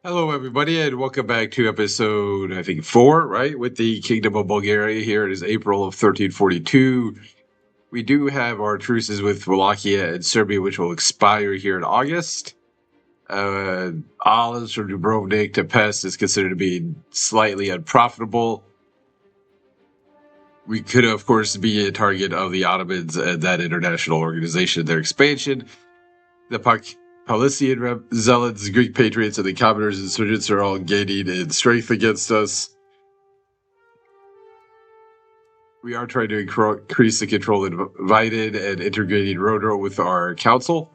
Hello, everybody, and welcome back to episode, I think, 4, right? With the Kingdom of Bulgaria. Here it is April of 1342. We do have our truces with Wallachia and Serbia, which will expire here in August. Olives from Dubrovnik to Pest is considered to be slightly unprofitable. We could, of course, be a target of the Ottomans and that international organization, their expansion. The Paulician zealots, Greek patriots, and the commoners' insurgents are all gaining in strength against us. We are trying to increase the control invited and integrating Rodro with our council.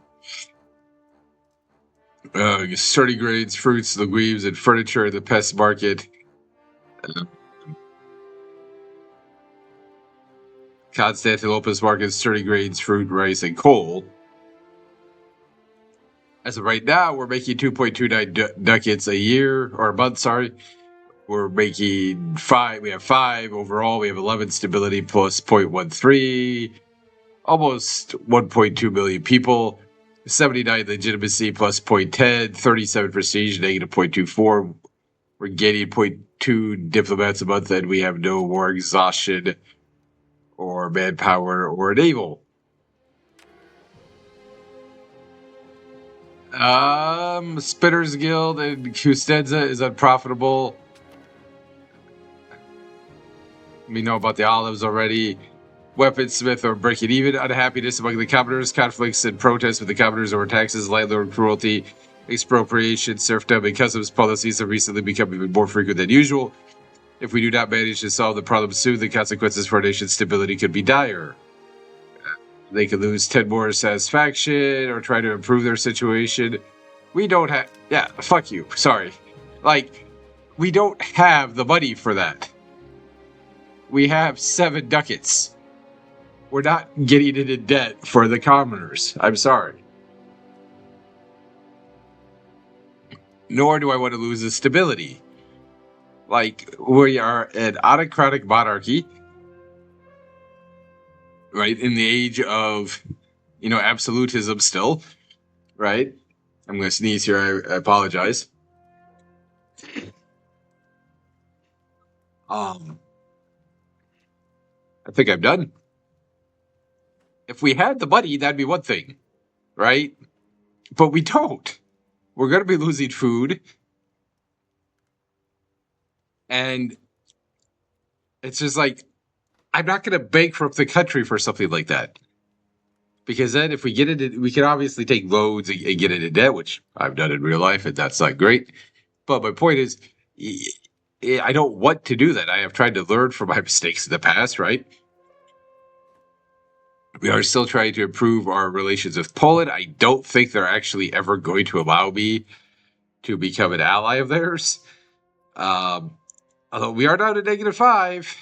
Sturdy grains, fruits, legumes, and furniture in the pest market. Constantinople's market, sturdy grains, fruit, rice, and coal. As of right now, we're making 2.29 ducats a year, or a month, sorry. We're making 5. We have 5 overall. We have 11 stability plus 0.13. Almost 1.2 million people. 79 legitimacy plus 0.10. 37 prestige, negative 0.24. We're gaining 0.2 diplomats a month, and we have no war exhaustion or manpower or naval. Spitters Guild and Kustenza is unprofitable. We know about the olives already. Weaponsmith or breaking even. Unhappiness among the commoners. Conflicts and protests with the commoners over taxes, landlord cruelty, expropriation, serfdom, and customs policies have recently become even more frequent than usual. If we do not manage to solve the problem soon, the consequences for our nation's stability could be dire. They could lose 10 more satisfaction or try to improve their situation. We don't have... Yeah, fuck you. Sorry. We don't have the money for that. We have 7 ducats. We're not getting into debt for the commoners. I'm sorry. Nor do I want to lose the stability. We are an autocratic monarchy, right? In the age of, absolutism still, right? I'm going to sneeze here. I apologize. I think I'm done. If we had the money, that'd be one thing, right? But we don't. We're going to be losing food. And it's just I'm not going to bankrupt the country for something like that. Because then if we get into, we can obviously take loans and get into debt, which I've done in real life, and that's not great. But my point is, I don't want to do that. I have tried to learn from my mistakes in the past, right? We are still trying to improve our relations with Poland. I don't think they're actually ever going to allow me to become an ally of theirs. Although we are down to -5.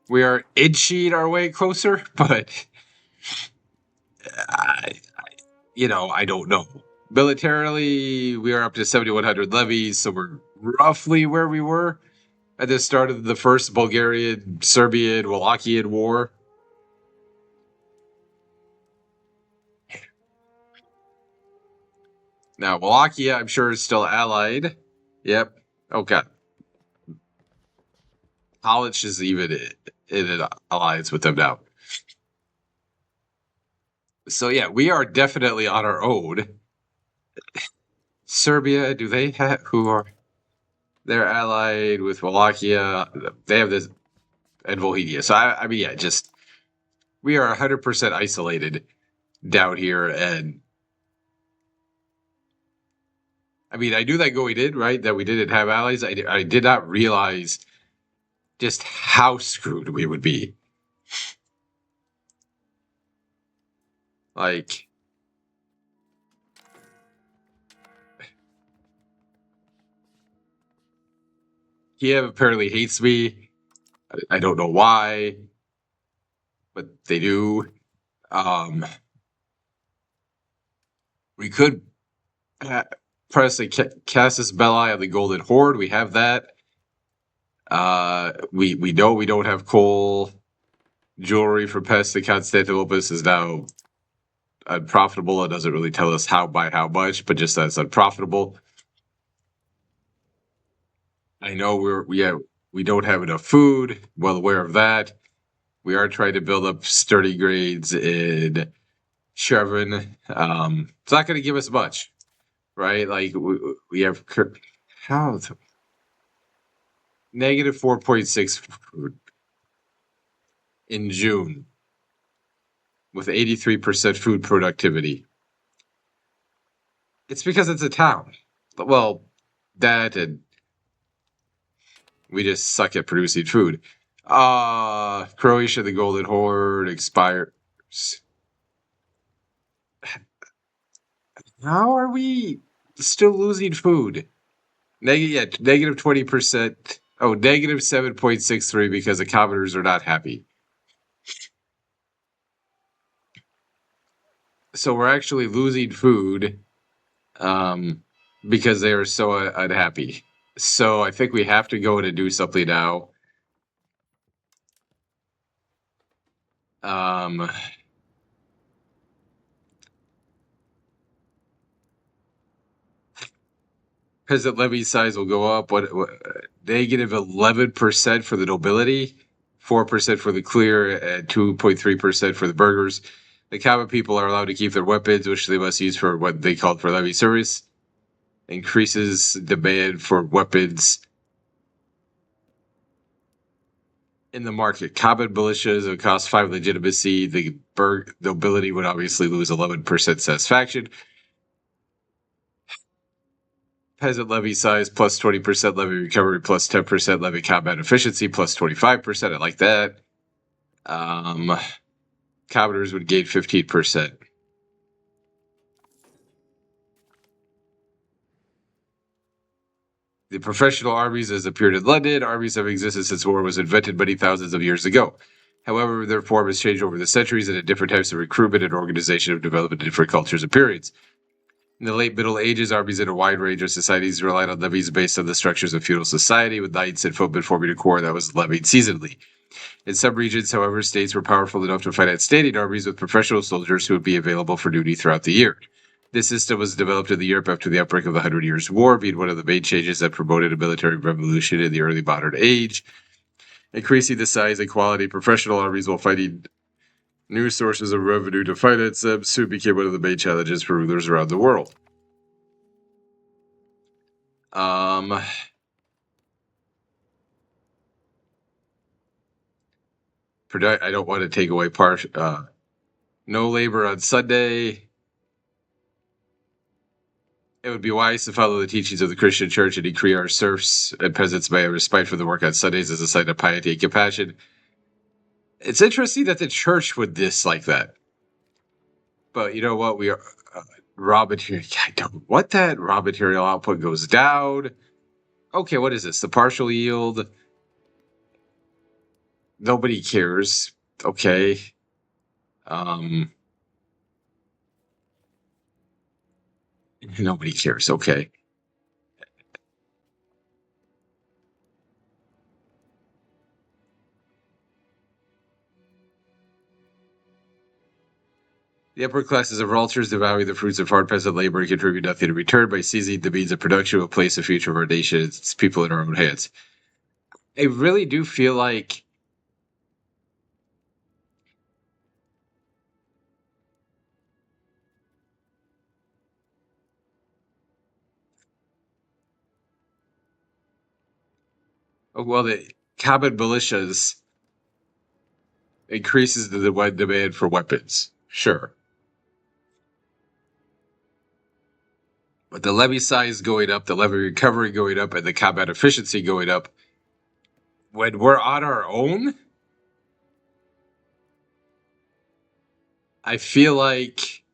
We are inching our way closer, but I don't know. Militarily, we are up to 7,100 levies, so we're roughly where we were at the start of the first Bulgarian, Serbian, Wallachian war. Now, Wallachia, I'm sure, is still allied. Yep. Okay. College is even in an alliance with them now. So yeah, we are definitely on our own. Serbia, do they have they're allied with Wallachia? They have this and Bohemia. So I mean, yeah, just we are 100% isolated down here, and I mean, I knew that going in, right? That we didn't have allies. I did not realize just how screwed we would be. Kiev apparently hates me. I don't know why, but they do. We could press a Casus Belli on the Golden Horde. We have that. We know we don't have coal. Jewelry for Pest and Constantinople is now unprofitable. It doesn't really tell us by how much, but just that it's unprofitable. I know we don't have enough food. Well aware of that. We are trying to build up sturdy grades in Chevron. It's not going to give us much, right? Like we have how negative 4.6 in June with 83% food productivity. It's because it's a town. Well, that and we just suck at producing food. Croatia, the Golden Horde expires. How are we still losing food? Negative 20%. Oh, negative 7.63 because the commoners are not happy. So we're actually losing food because they are so unhappy. So I think we have to go in and do something now. Peasant levy size will go up. What negative 11% for the nobility, 4% for the clear, and 2.3% for the burghers. The common people are allowed to keep their weapons, which they must use for what they called for levy service. Increases demand for weapons in the market. Common militias would cost 5 legitimacy. The nobility would obviously lose 11% satisfaction. Peasant levy size plus 20% levy recovery plus 10% levy combat efficiency plus 25%. I like that. Commoners would gain 15%. The professional armies as appeared in London. Armies have existed since war was invented many thousands of years ago. However, their form has changed over the centuries, and different types of recruitment and organization have developed in different cultures and periods. In the late Middle Ages, armies in a wide range of societies relied on levies based on the structures of feudal society, with knights and footmen forming a corps that was levied seasonally. In some regions, however, states were powerful enough to finance standing armies with professional soldiers who would be available for duty throughout the year. This system was developed in Europe after the outbreak of the Hundred Years' War, being one of the main changes that promoted a military revolution in the early modern age. Increasing the size and quality of professional armies while finding new sources of revenue to finance them soon became one of the main challenges for rulers around the world. I don't want to take away no labor on Sunday. It would be wise to follow the teachings of the Christian Church and decree our serfs and peasants may have respite for the work on Sundays as a sign of piety and compassion. It's interesting that the church would dislike that. But you know what? We are raw material. I don't want that. Raw material output goes down. Okay, what is this? The partial yield. Nobody cares. Okay. Nobody cares. Okay. The upper classes of vultures devouring the fruits of hard peasant labor and contribute nothing in return by seizing the means of production will place the future of our nation and its people in our own hands. I really do feel like the common militias increases the demand for weapons. Sure. But the levy size going up, the levy recovery going up, and the combat efficiency going up, when we're on our own, I feel like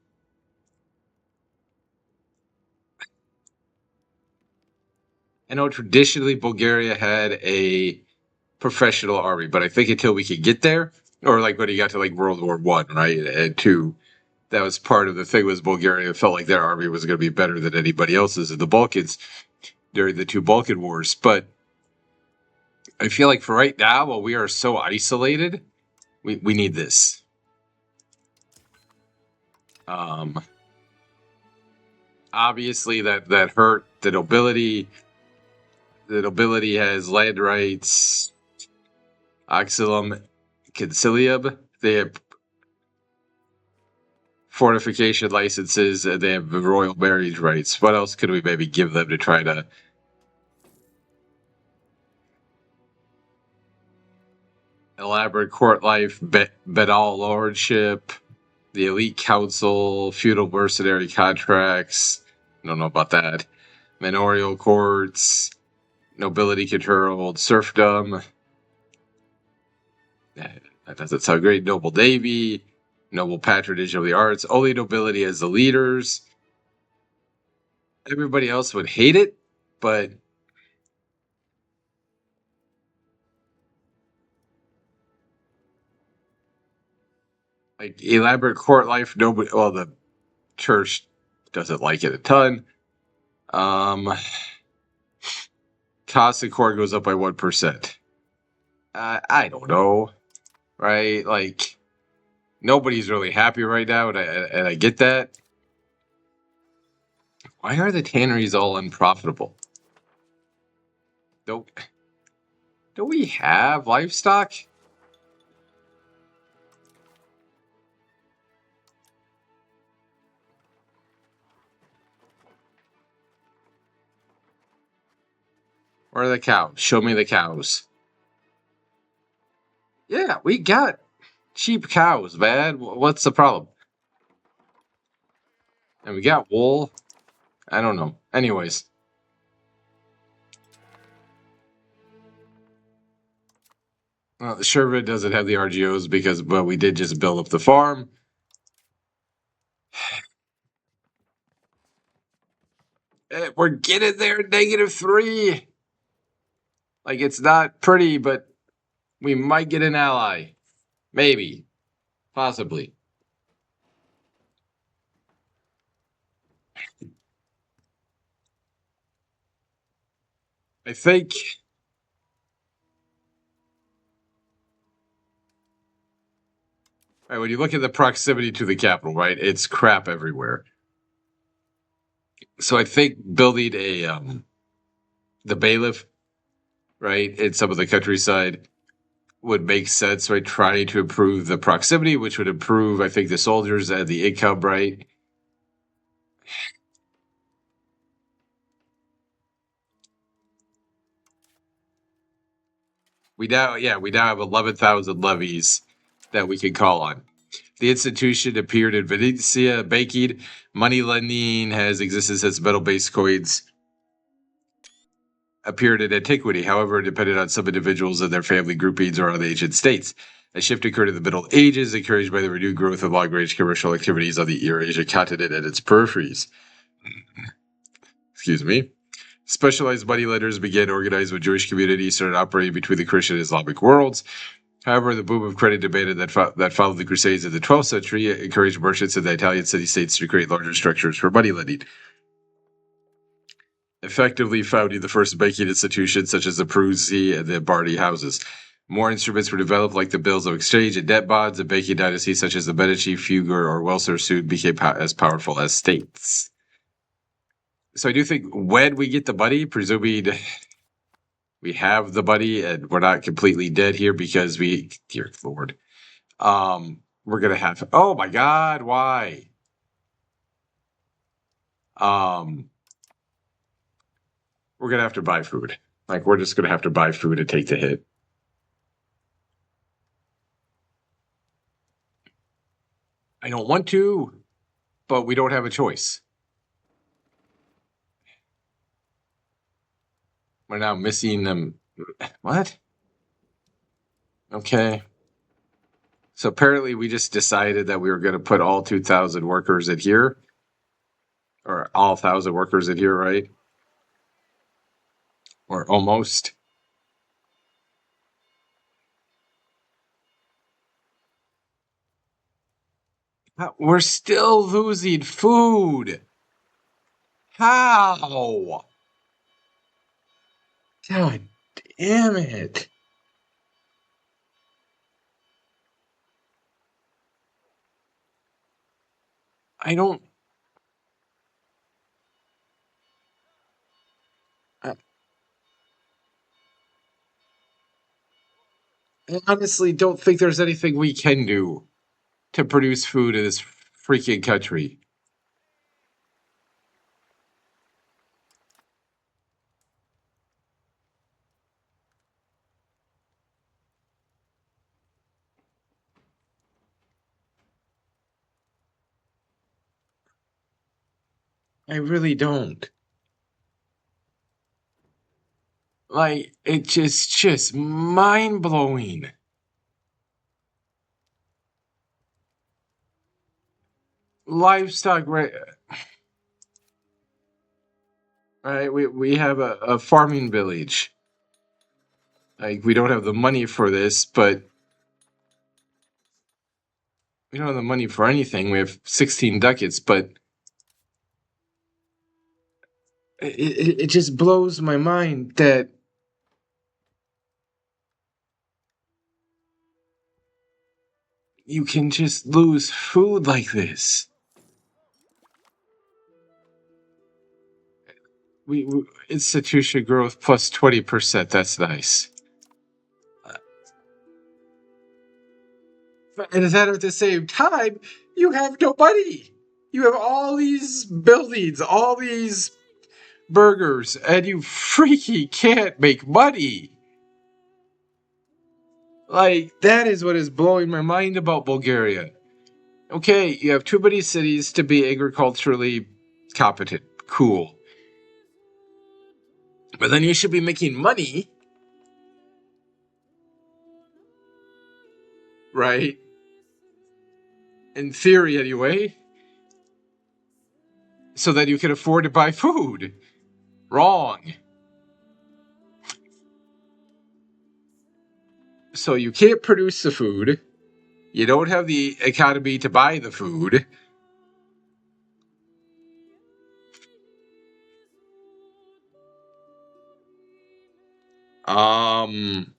I know traditionally Bulgaria had a professional army, but I think until we could get there, or like when you got to like World War One, right, and two, that was part of the thing was Bulgaria felt like their army was going to be better than anybody else's in the Balkans during the two Balkan wars. But I feel like for right now, while we are so isolated, we need this. Obviously, that hurt the nobility. The nobility has land rights, auxilium concilium. They have fortification licenses, and they have royal marriage rights. What else could we maybe give them to try to elaborate court life, Bedal lordship, the elite council, feudal mercenary contracts? I don't know about that. Manorial courts, nobility controlled serfdom. That doesn't sound great. Noble navy, noble patronage of the arts, only nobility as the leaders. Everybody else would hate it, but like elaborate court life, nobody. Well, the church doesn't like it a ton. Cost of court goes up by 1%. I don't know, right? Like nobody's really happy right now, and I get that. Why are the tanneries all unprofitable? Don't we have livestock? Where are the cows? Show me the cows. Yeah, we got cheap cows, man. What's the problem? And we got wool. I don't know. Anyways. Well, the Sherwood doesn't have the RGOs but we did just build up the farm. We're getting there, -3. Like, it's not pretty, but we might get an ally. Maybe. Possibly. I think... Right, when you look at the proximity to the capital, right, it's crap everywhere. So I think building the bailiff, right, in some of the countryside would make sense, right? Trying to improve the proximity, which would improve, I think, the soldiers and the income, right? We now have 11,000 levies that we can call on. The institution appeared in Venetia. Banking, money lending has existed since metal-based coins appeared in antiquity. However, it depended on some individuals and their family groupings or on the ancient states. A shift occurred in the Middle Ages, encouraged by the renewed growth of long-range commercial activities on the Eurasia continent and its peripheries. Excuse me. Specialized moneylenders began organized with Jewish communities, started operating between the Christian and Islamic worlds. However, the boom of credit demanded that followed the Crusades in the 12th century encouraged merchants in the Italian city-states to create larger structures for money lending, effectively founding the first banking institutions such as the Peruzzi and the Bardi houses. More instruments were developed, like the bills of exchange and debt bonds, and banking dynasties such as the Medici, Fugger, or Welser soon became as powerful as states. So I do think when we get the money, presuming we have the money and we're not completely dead here because dear Lord, we're gonna have. Oh my God, why? We're gonna have to buy food. Like, we're just gonna have to buy food and take the hit. I don't want to, but we don't have a choice. We're now missing them. What? Okay. So apparently we just decided that we were going to put all 2,000 workers in here. Or all 1,000 workers in here, right? Or almost. We're still losing food. How? God damn it. I don't. I honestly don't think there's anything we can do to produce food in this freaking country. I really don't. Like, it just mind blowing. Livestock, right? We have a farming village. Like, we don't have the money for this, but we don't have the money for anything. We have 16 ducats, but it just blows my mind that you can just lose food like this. We institution growth plus 20%. That's nice. And that at the same time, you have no money. You have all these buildings, all these burgers, and you freaking can't make money. Like, that is what is blowing my mind about Bulgaria. Okay, you have too many cities to be agriculturally competent. Cool. But then you should be making money, right? In theory, anyway. So that you can afford to buy food. Wrong. So you can't produce the food. You don't have the economy to buy the food. Um,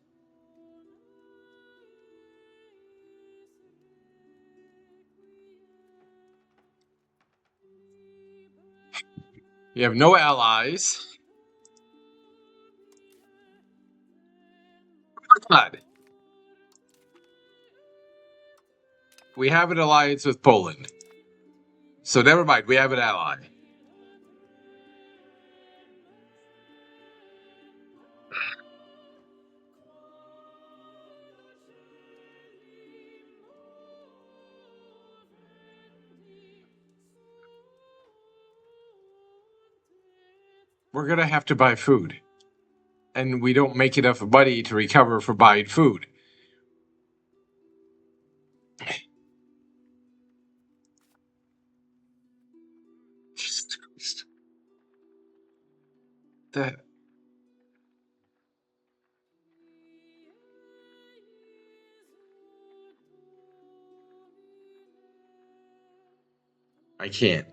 you have no allies. God. We have an alliance with Poland. So never mind, we have an ally. We're gonna have to buy food. And we don't make enough money to recover for buying food. Jesus Christ. That I can't.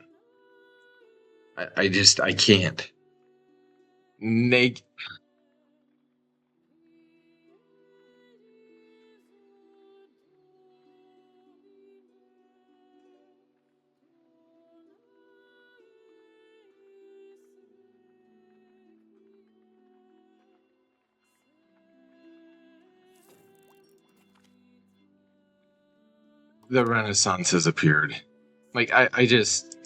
I can't. Neg the Renaissance has appeared. Like I just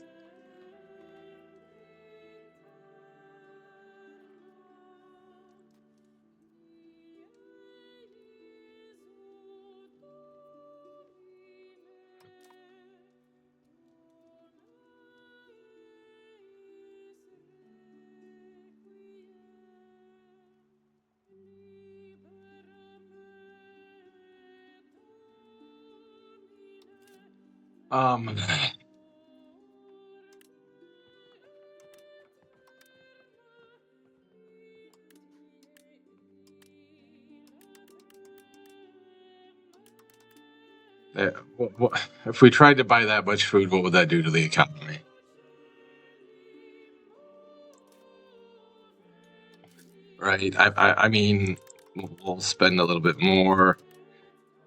um if we tried to buy that much food, what would that do to the economy? Right? I mean, we'll spend a little bit more.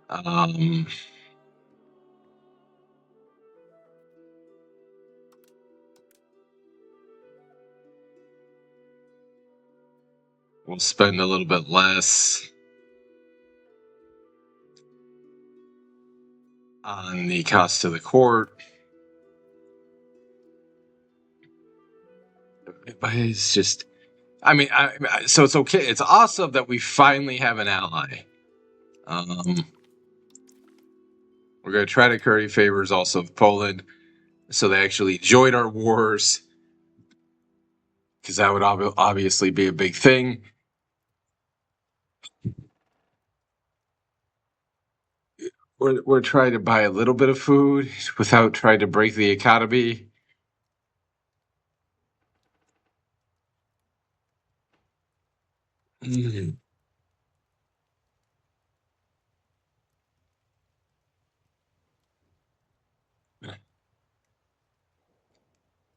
Um, we'll spend a little bit less. on the cost to the court. But it's just, I mean, so it's okay. It's awesome that we finally have an ally. We're going to try to curry favors also of Poland, so they actually join our wars, because that would obviously be a big thing. We're trying to buy a little bit of food without trying to break the economy. Mm.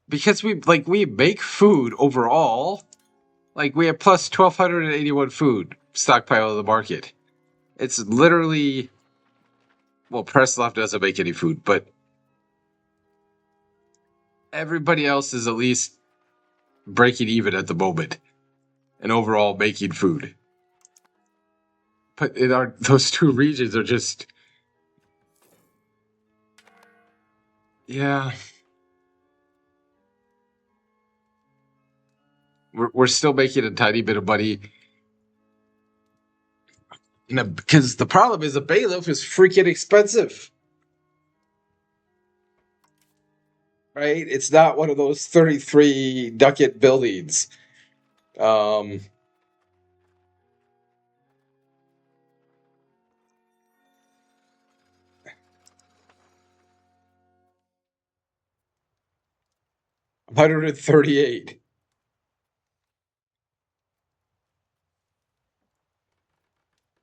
Because we make food overall. Like, we have plus 1,281 food stockpile in the market. It's literally, well, Preslov doesn't make any food, but everybody else is at least breaking even at the moment and overall making food. But those two regions are just, yeah. We're still making a tiny bit of money. Because the problem is a bailiff is freaking expensive. Right? It's not one of those 33 ducat buildings. 138.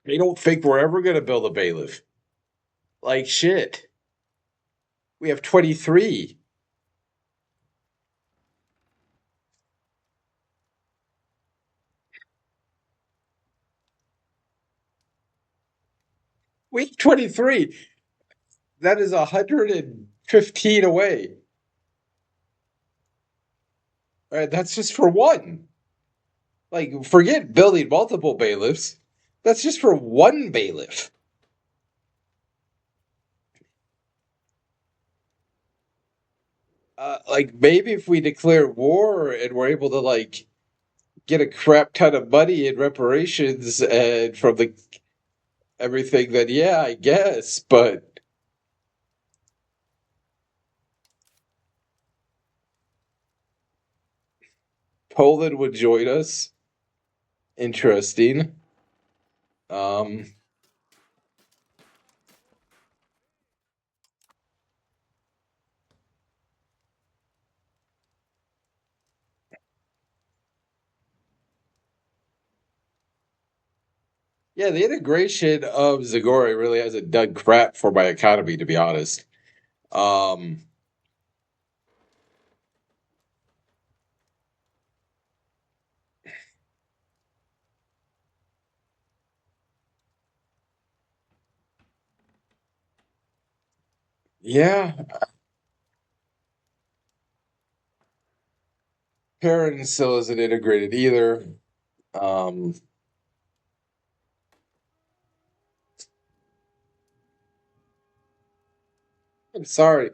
They don't think we're ever going to build a bailiff. Like shit. We have 23. Week 23. That is 115 away. All right, that's just for one. Like, forget building multiple bailiffs. That's just for one bailiff. Like, maybe if we declare war and we're able to, like, get a crap ton of money in reparations and from the everything, then yeah, I guess. But Poland would join us. Interesting. Um, yeah, the integration of Zagori really hasn't done crap for my economy, to be honest. Um, yeah, Perrin still isn't integrated either. Um, I'm sorry.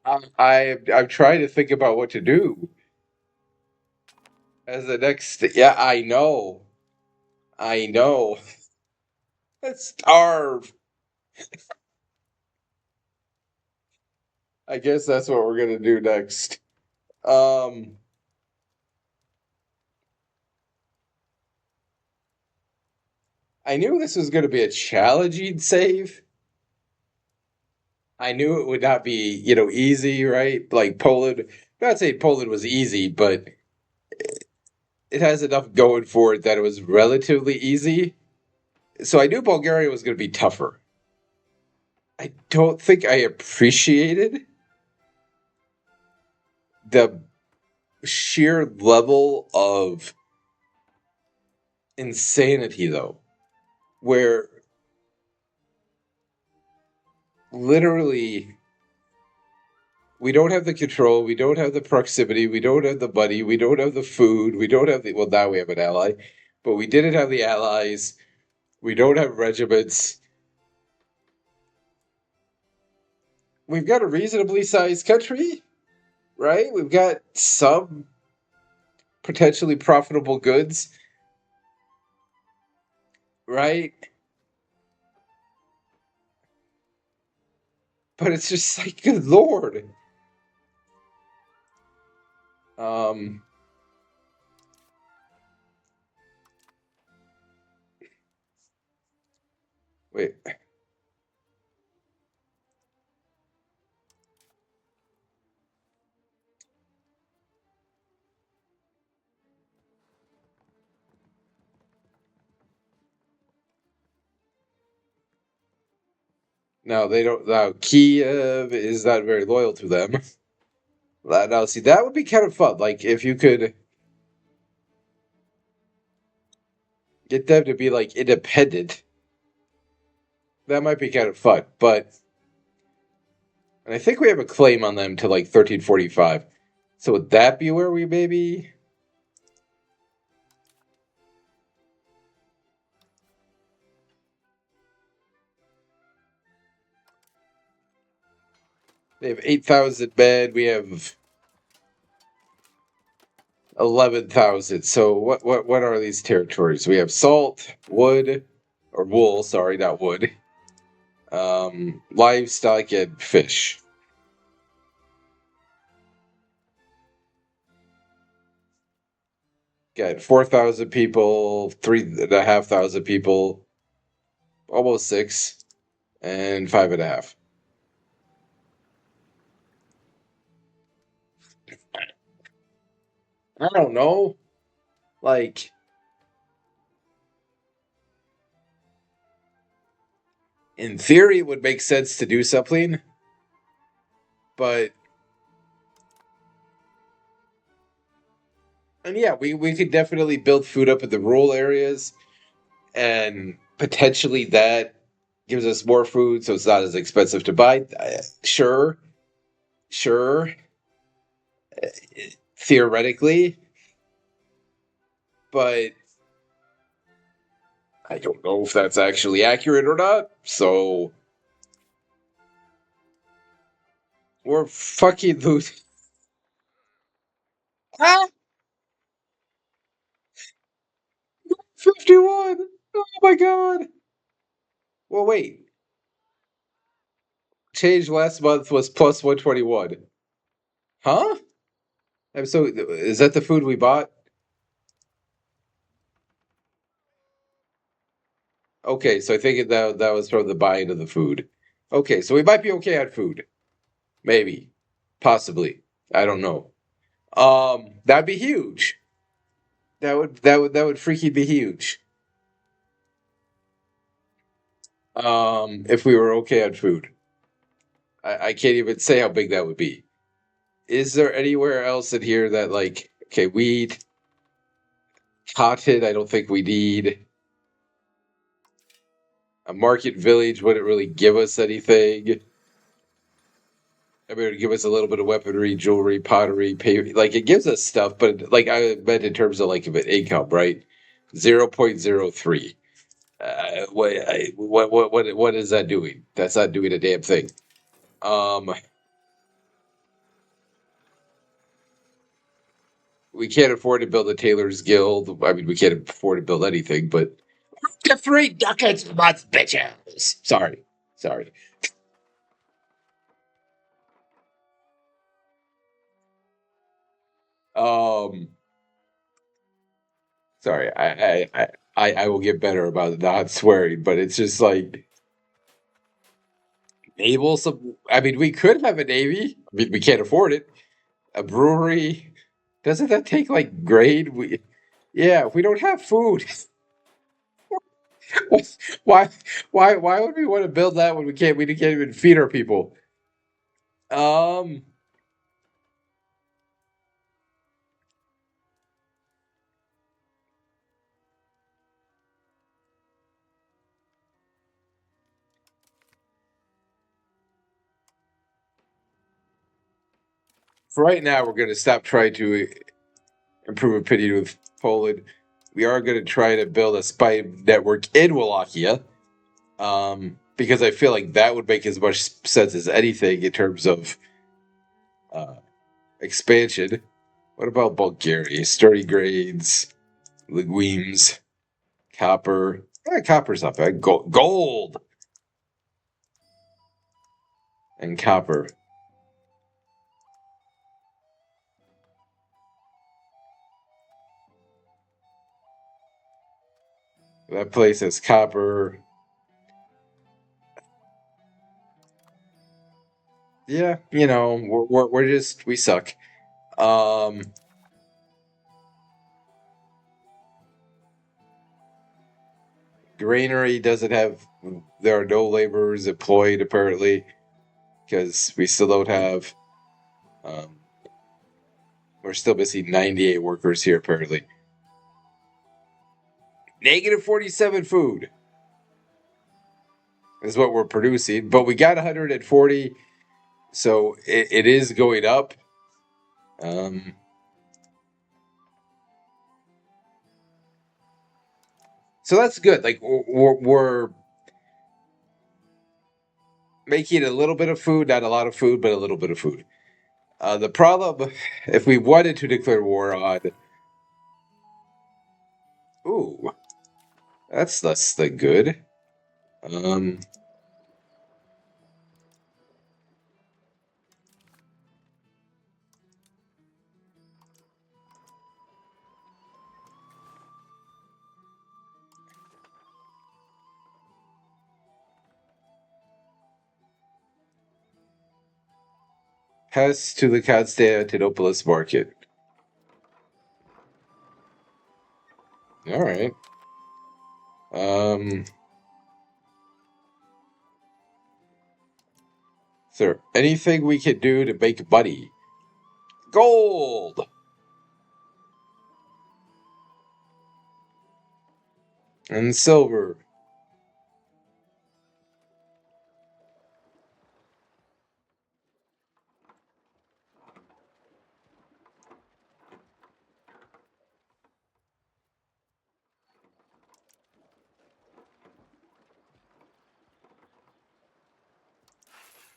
I'm trying to think about what to do as the next. Yeah, I know. I know. Let's starve. I guess that's what we're gonna do next. Um, I knew this was gonna be a challenging save. I knew it would not be, easy, right? Like Poland. I'm not saying Poland was easy, but it has enough going for it that it was relatively easy. So I knew Bulgaria was going to be tougher. I don't think I appreciated the sheer level of insanity, though, where literally we don't have the control, we don't have the proximity, we don't have the money, we don't have the food, we don't have the. Well, now we have an ally, but we didn't have the allies. We don't have regiments. we've got a reasonably sized country, right? We've got some potentially profitable goods, right? But it's just like, good lord. Um, wait. No, they don't. Now, Kiev is not very loyal to them. Now, see, that would be kind of fun. Like, if you could get them to be, like, independent, that might be kind of fun. But, and I think we have a claim on them to, like, 1345. So would that be where we maybe... They have 8,000 men. We have 11,000. So what are these territories? We have salt, wood, or wool. Sorry, not wood. Livestock and fish. Got 4,000 people, 3,500 people, almost 6, and 5.5. I don't know. Like, in theory, it would make sense to do something, but and yeah, we could definitely build food up in the rural areas, and potentially that gives us more food, so it's not as expensive to buy. Sure, sure, theoretically, but I don't know if that's actually accurate or not. So we're fucking losing. Ah, 51. Oh my god. Well, wait. Change last month was plus 121. Huh? So is that the food we bought? Okay, so I think that was from the buying of the food. Okay, so we might be okay on food. Maybe. Possibly. I don't know. That'd be huge. That would freaking be huge. If we were okay on food. I can't even say how big that would be. Is there anywhere else in here that like okay, wheat, cotton, I don't think we need. A market village wouldn't really give us anything. I mean, it would give us a little bit of weaponry, jewelry, pottery, pay. Like it gives us stuff, but like I meant in terms of like of an income, right? 0.03. What is that doing? That's not doing a damn thing. Um, we can't afford to build a tailor's guild. I mean, we can't afford to build anything, but the 3 ducats a month, bitches. Sorry. Um, sorry. I will get better about not swearing, but it's just like naval. Some. I mean, we could have a navy. I mean, we can't afford it. A brewery. Doesn't that take like grade? Yeah. We don't have food. why? Why would we want to build that when we can't? We can't even feed our people. Um. For right now, we're going to stop trying to improve opinion with Poland. We are going to try to build a spy network in Wallachia. because I feel like that would make as much sense as anything in terms of expansion. What about Bulgaria? Sturdy grades, legumes, copper. Copper's not bad. Gold and copper. That place has copper. Yeah, we're just we suck. Granary doesn't have. There are no laborers employed apparently because we still don't have. We're still missing 98 workers here apparently. Negative 47 food is what we're producing, but we got 140, so it is going up. So that's good. Like we're making a little bit of food, not a lot of food, but a little bit of food. The problem, if we wanted to declare war on, ooh, that's less than good. Pass to the Constantinopolis market. All right. Sir, anything we can do to make money? Gold. And silver.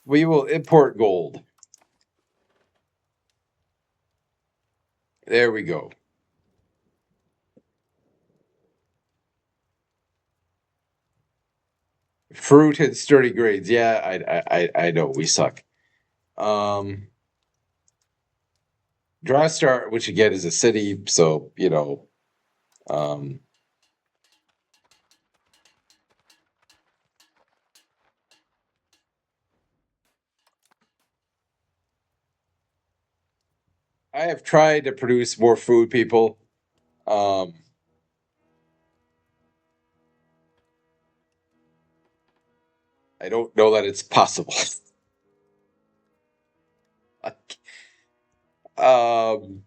We will import gold. There we go. Fruit and sturdy grades. Yeah, I know we suck. Drawstar, which again is a city, so I have tried to produce more food, people. I don't know that it's possible. um,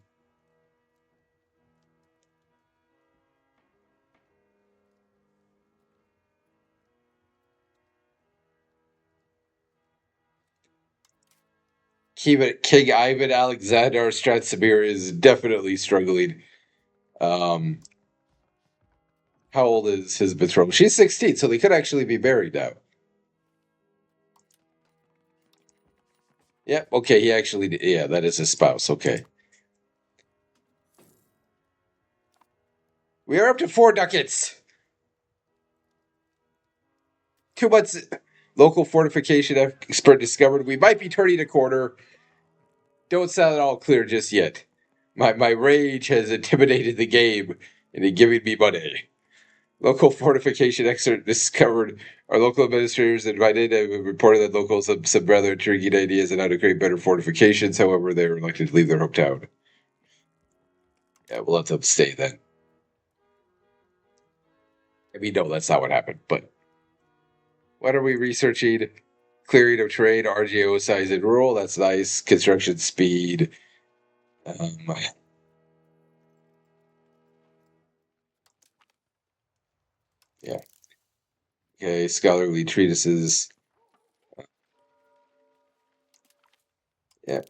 King Ivan Alexander Stratzimir is definitely struggling. How old is his betrothed? She's 16, so they could actually be married now. Yeah, okay, yeah, that is his spouse, okay. We are up to 4 ducats. 2 months. Local fortification expert discovered we might be turning a corner. Don't sound at all clear just yet. My rage has intimidated the game into giving me money. Local fortification expert discovered our local administrators invited and reported that locals have some rather intriguing ideas on how to create better fortifications. However, they were elected to leave their hometown. Yeah, we'll let them stay then. I mean, no, that's not what happened, but what are we researching? Clearing of terrain, RGO size and rural. That's nice. Construction speed. Yeah. Okay, scholarly treatises. Yeah.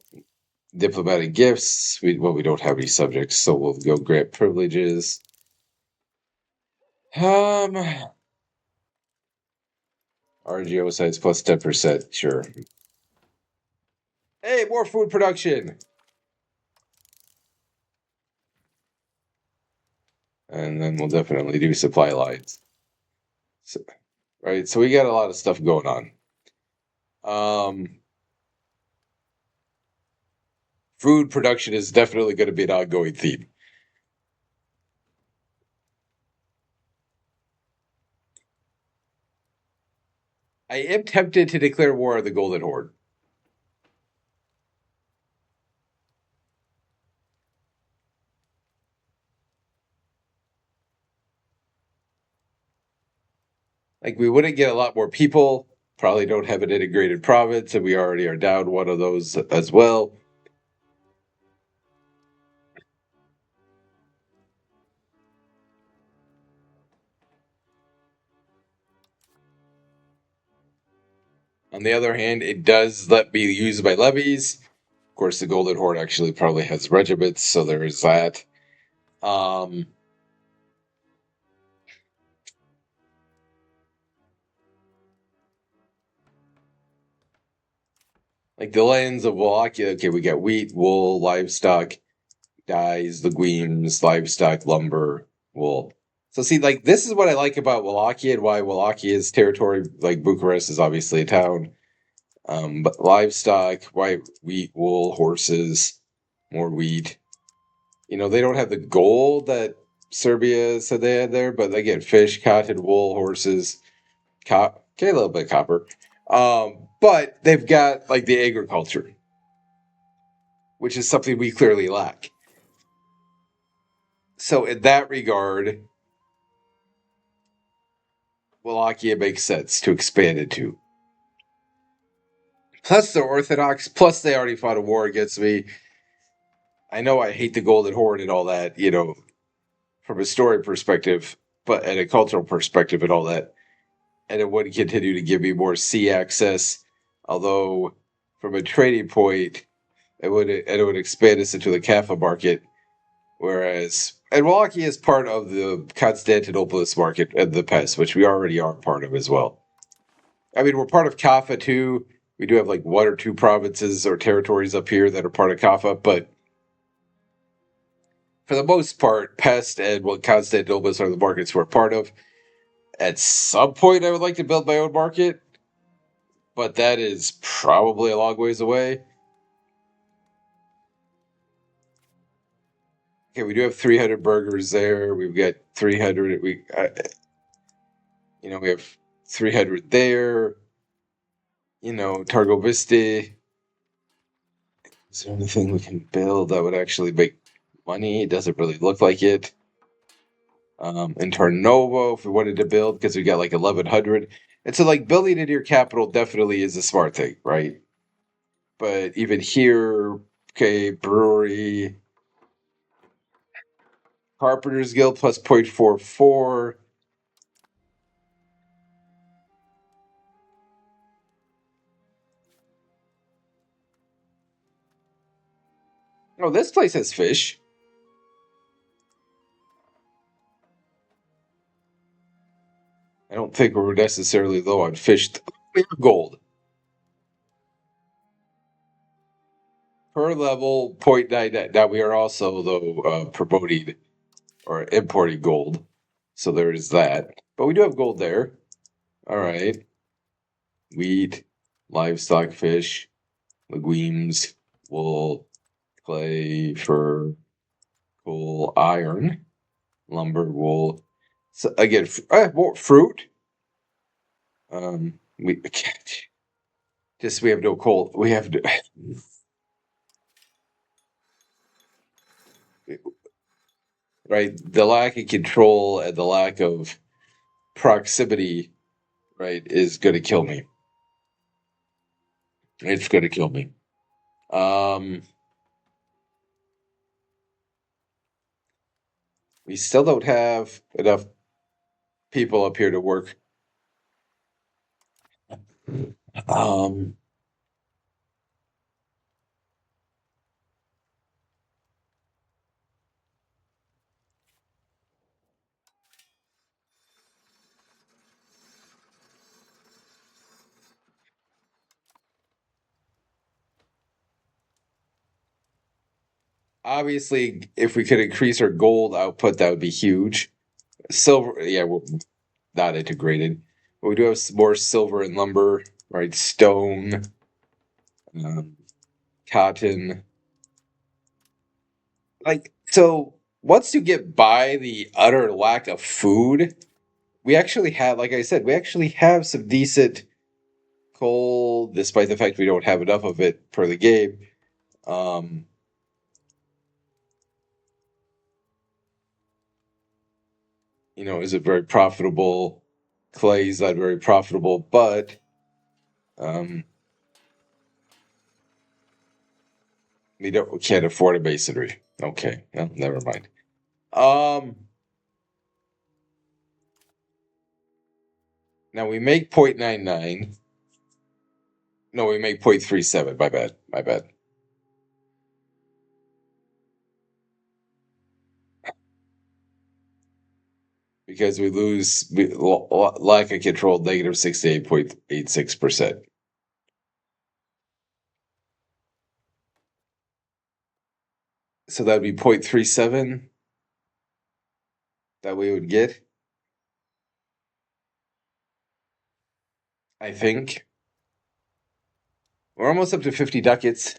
Diplomatic gifts. We don't have any subjects, so we'll go grant privileges. RGO size plus 10%. Sure. Hey, more food production. And then we'll definitely do supply lines. So, right. So we got a lot of stuff going on. Food production is definitely going to be an ongoing theme. I am tempted to declare war on the Golden Horde. Like, we wouldn't get a lot more people, probably don't have an integrated province, and we already are down one of those as well. On the other hand, it does let me use my levies. Of course, the Golden Horde actually probably has regiments, so there is that. Like the lands of Wallachia, okay, we got wheat, wool, livestock, dyes, legumes, livestock, lumber, wool. So see, like this is what I like about Wallachia and why Wallachia's territory, like Bucharest, is obviously a town. But livestock, white wheat, wool, horses, more wheat. You know, they don't have the gold that Serbia said they had there, but they get fish, cotton, wool, horses, okay, a little bit of copper. But they've got like the agriculture, which is something we clearly lack. So in that regard, Wallachia makes sense to expand into. Plus they're Orthodox, plus they already fought a war against me. I know I hate the Golden Horde and all that, you know, from a story perspective, but and a cultural perspective and all that. And it would continue to give me more sea access. Although from a trading point, it would expand us into the Kaffa market. Whereas and Wallachia is part of the Constantinopolis market and the PES, which we already are part of as well. I mean, we're part of Kaffa too. We do have like one or two provinces or territories up here that are part of Kaffa, but for the most part, Pest and what Constantinopolis are the markets we're part of. At some point, I would like to build my own market, but that is probably a long ways away. Okay, we do have 300 burgers there. We've got 300. We have 300 there. Targo Vista. Is there anything we can build that would actually make money? It doesn't really look like it. In Tarnovo, if we wanted to build, because we got like 1100. And so, like, building into your capital definitely is a smart thing, right? But even here, okay, brewery, Carpenters Guild plus 0.44. Oh, this place has fish. I don't think we're necessarily low on fish. We have gold. Per level, 0.99. Now, we are also, though, promoting or importing gold. So there is that. But we do have gold there. All right. Wheat, livestock, fish, legumes, wool, clay, fur, coal, iron, lumber, wool. So again, more fruit. We just we have no coal. We have to, right. The lack of control and the lack of proximity, right, is going to kill me. It's going to kill me. We still don't have enough people up here to work. Um, Obviously, if we could increase our gold output, that would be huge. Silver, yeah, we're not integrated, but we do have more silver and lumber, right? Stone, um, cotton. Like, so once you get by the utter lack of food, we actually have, like I said, we actually have some decent coal, despite the fact we don't have enough of it per the game. Um, is it very profitable? Clay is not very profitable, but um, we can't afford a masonry. Okay, well, never mind. Um, Now we make 0.99. No, we make 0.37. My bad. My bad. Because we lose lack of control, negative 68.86%. So that'd be 0.37 that we would get, I think. We're almost up to 50 ducats.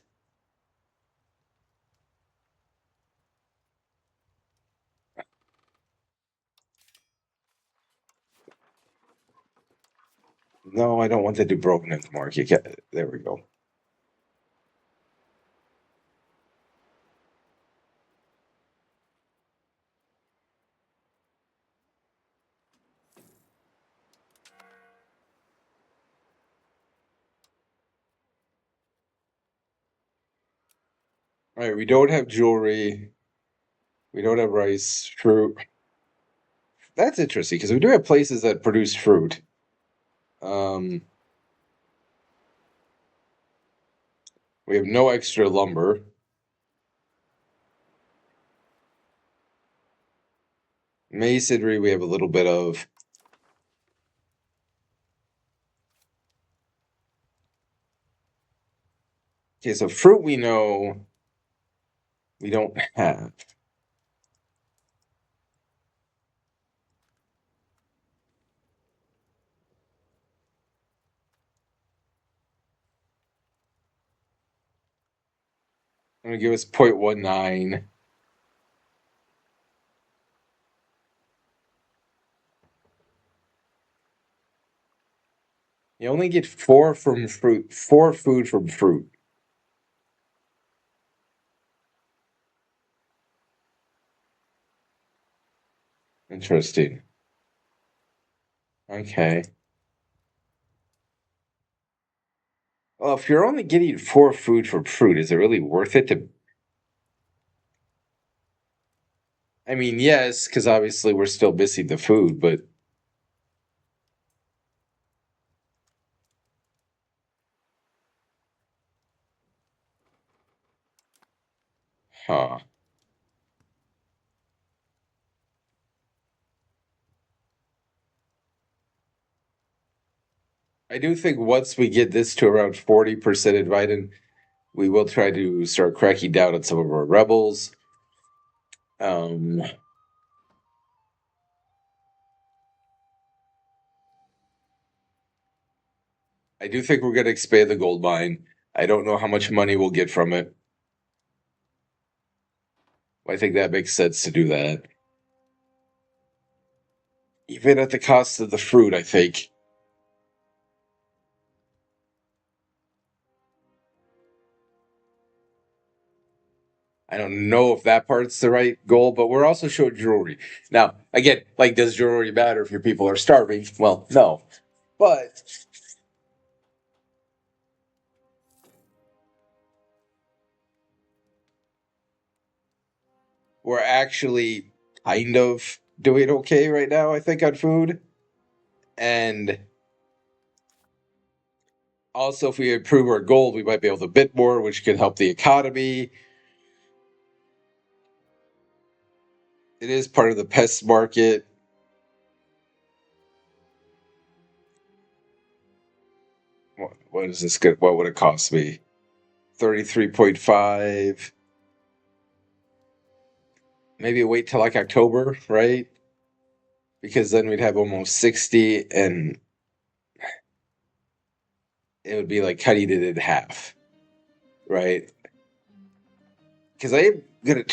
No, I don't want to do broken in the market. There we go. All right, we don't have jewelry. We don't have rice, fruit. That's interesting because we do have places that produce fruit. Um, we have no extra lumber. Masonry, we have a little bit of. Okay, so fruit we know we don't have. I'm gonna give us 0.19. You only get 4 food from fruit. Interesting. Okay. Well, if you're only getting 4 food from fruit, is it really worth it to? I mean, yes, because obviously we're still missing the food, but huh. I do think once we get this to around 40% invited, we will try to start cracking down on some of our rebels. Um, I do think we're going to expand the gold mine. I don't know how much money we'll get from it. I think that makes sense to do that. Even at the cost of the fruit, I think. I don't know if that part's the right goal, but we're also showing jewelry. Now, again, like, does jewelry matter if your people are starving? Well, no. But we're actually kind of doing okay right now, I think, on food. And also, if we improve our gold, we might be able to bid more, which could help the economy. It is part of the pest market. What is this good? What would it cost me? 33.5. maybe wait till like October, right? Because then we'd have almost 60 and it would be like cutting it in half, right? Because I am going to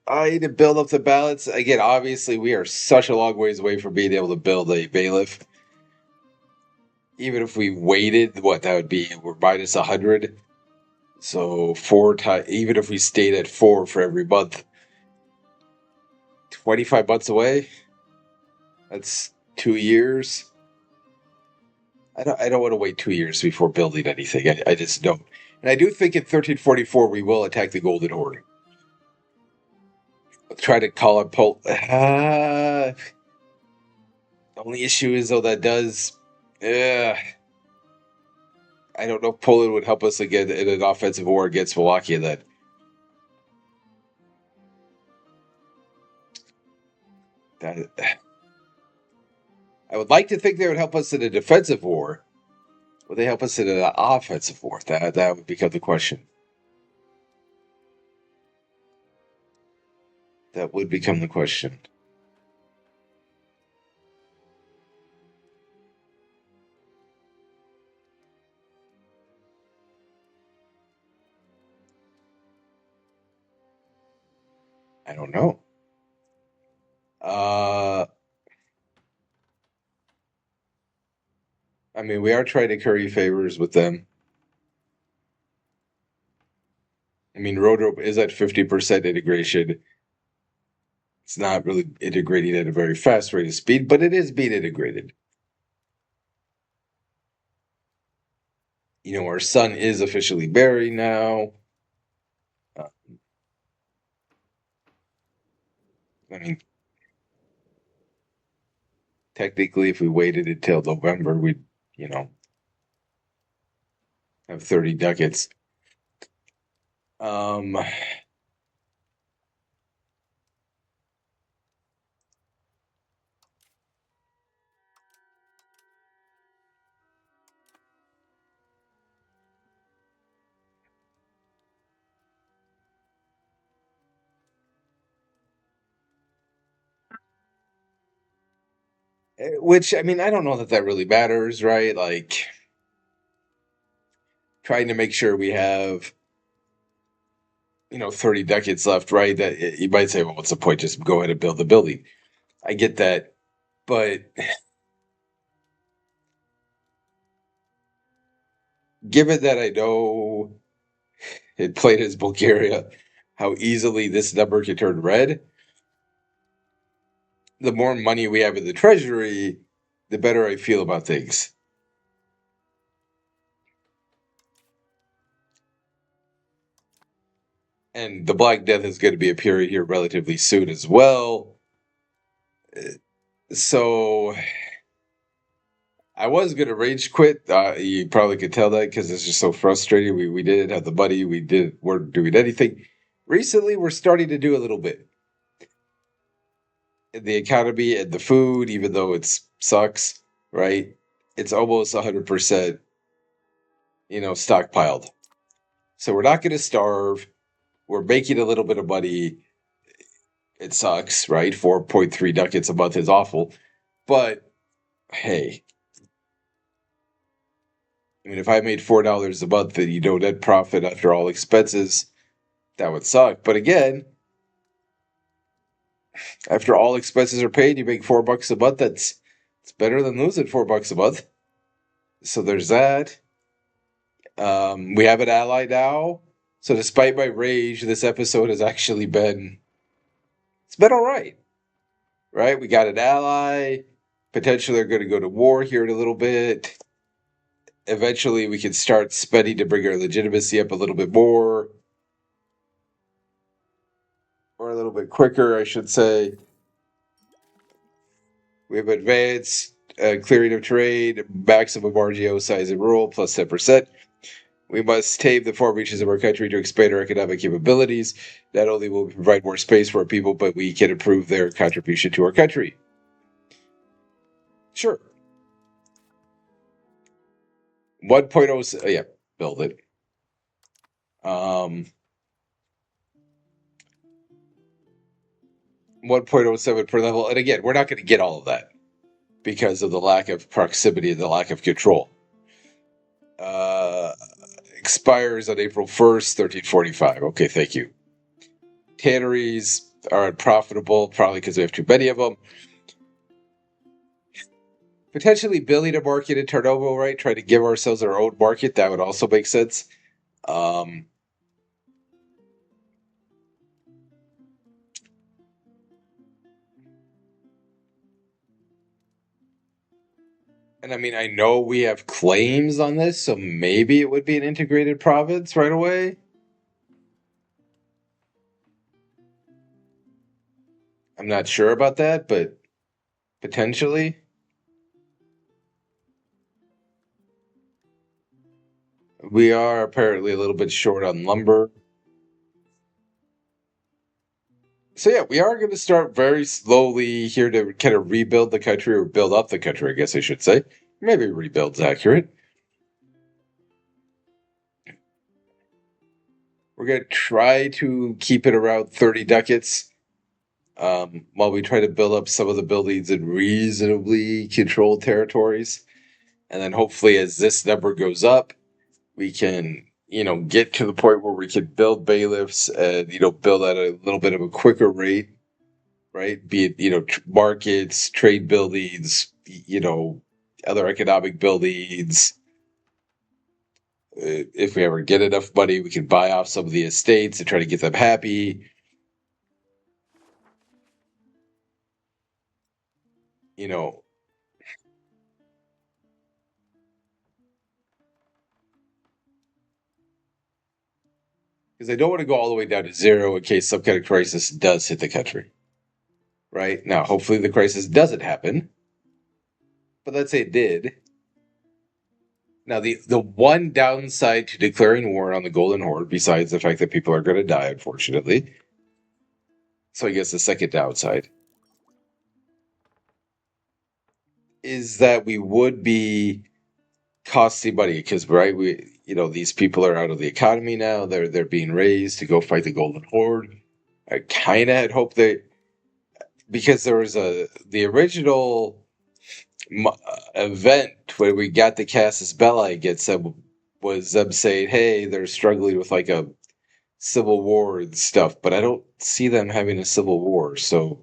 try to build up the balance. Again, obviously, we are such a long ways away from being able to build a bailiff. Even if we waited, what that would be, we're minus 100. So 4 times, even if we stayed at 4 for every month, 25 months away. That's 2 years. I don't want to wait 2 years before building anything. I just don't. And I do think in 1344 we will attack the Golden Horde. I'll try to call it Pol. The only issue is though that does. I don't know if Poland would help us again in an offensive war against Wallachia. That I would like to think they would help us in a defensive war. Would they help us in an offensive war? That would become the question. That would become the question. I don't know. I mean, we are trying to curry favors with them. I mean, Road Rope is at 50% integration. It's not really integrating at a very fast rate of speed, but it is being integrated. You know, our son is officially married now. I mean, technically, if we waited until November, we'd, have 30 ducats. Which, I mean, I don't know that really matters, right? Like, trying to make sure we have 30 decades left, right? That you might say, well, what's the point? Just go ahead and build the building. I get that, but given that I know it played as Bulgaria, how easily this number can turn red, the more money we have in the treasury, the better I feel about things. And the Black Death is going to be appearing here relatively soon as well. So I was going to rage quit. You probably could tell that because it's just so frustrating. We didn't have the money. Weren't doing anything. Recently, we're starting to do a little bit. The economy and the food, even though it sucks, right? It's almost 100%, stockpiled. So we're not going to starve. We're making a little bit of money. It sucks, right? 4.3 ducats a month is awful. But hey, I mean, if I made $4 a month and net profit after all expenses, that would suck. But again, after all expenses are paid, you make $4 a month. It's better than losing $4 a month. So there's that. We have an ally now. So despite my rage, this episode has actually been all right. Right? We got an ally. Potentially they're going to go to war here in a little bit. Eventually we can start spending to bring our legitimacy up a little bit more. Or a little bit quicker, I should say. We have advanced clearing of trade, maximum RGO size and rural, plus 10%. We must tame the far reaches of our country to expand our economic capabilities. Not only will we provide more space for our people, but we can improve their contribution to our country. Sure. 1.0, yeah, build it. 1.07 per level. And again, we're not going to get all of that because of the lack of proximity and the lack of control. Expires on April 1st, 1345. Okay, thank you. Tanneries are unprofitable, probably because we have too many of them. Potentially building a market in Tarnovo, right? Trying to give ourselves our own market. That would also make sense. And I mean, I know we have claims on this, so maybe it would be an integrated province right away. I'm not sure about that, but potentially. We are apparently a little bit short on lumber. So yeah, we are going to start very slowly here to kind of rebuild the country, or build up the country, I guess I should say. Maybe rebuild's accurate. We're going to try to keep it around 30 ducats while we try to build up some of the buildings in reasonably controlled territories. And then hopefully as this number goes up, we can, get to the point where we can build bailiffs and, build at a little bit of a quicker rate, right? Be it, markets, trade buildings, other economic buildings. If we ever get enough money, we can buy off some of the estates and try to get them happy. Because I don't want to go all the way down to zero in case some kind of crisis does hit the country. Right? Now, hopefully the crisis doesn't happen. But let's say it did. Now, the one downside to declaring war on the Golden Horde, besides the fact that people are going to die, unfortunately, so I guess the second downside, is that we would be costing money because, right, these people are out of the economy now. They're being raised to go fight the Golden Horde. I kind of had hoped that, because there was the original event where we got the Casus Belli gets them, was them saying, hey, they're struggling with like a civil war and stuff, but I don't see them having a civil war. So,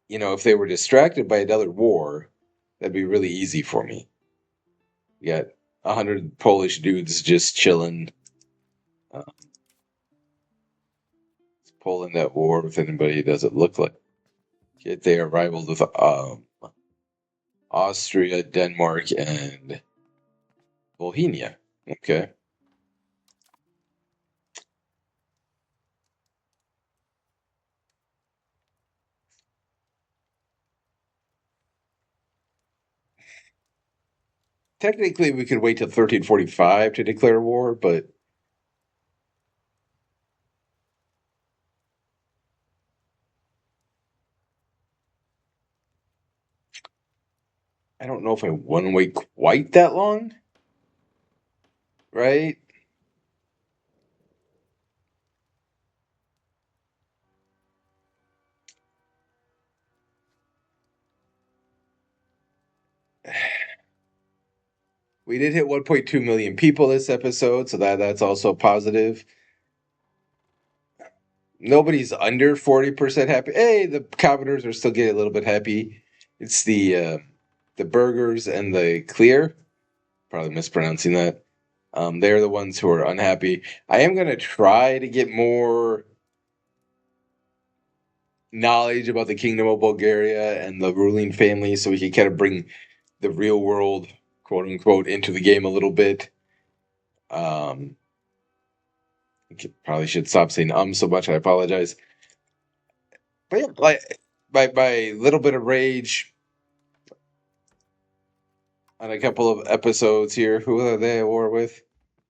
if they were distracted by another war, that'd be really easy for me. We got 100 Polish dudes just chilling. Poland at war with anybody doesn't look like. They are rivaled with Austria, Denmark, and Bohemia. Okay. Technically, we could wait till 1345 to declare war, but I don't know if I want to wait quite that long, right? We did hit 1.2 million people this episode, so that's also positive. Nobody's under 40% happy. Hey, the commoners are still getting a little bit happy. It's the burgers and the clear. Probably mispronouncing that. They're the ones who are unhappy. I am going to try to get more knowledge about the Kingdom of Bulgaria and the ruling family so we can kind of bring the real world, quote unquote, into the game a little bit. I probably should stop saying so much. I apologize. But yeah, like my little bit of rage on a couple of episodes here. Who are they at war with?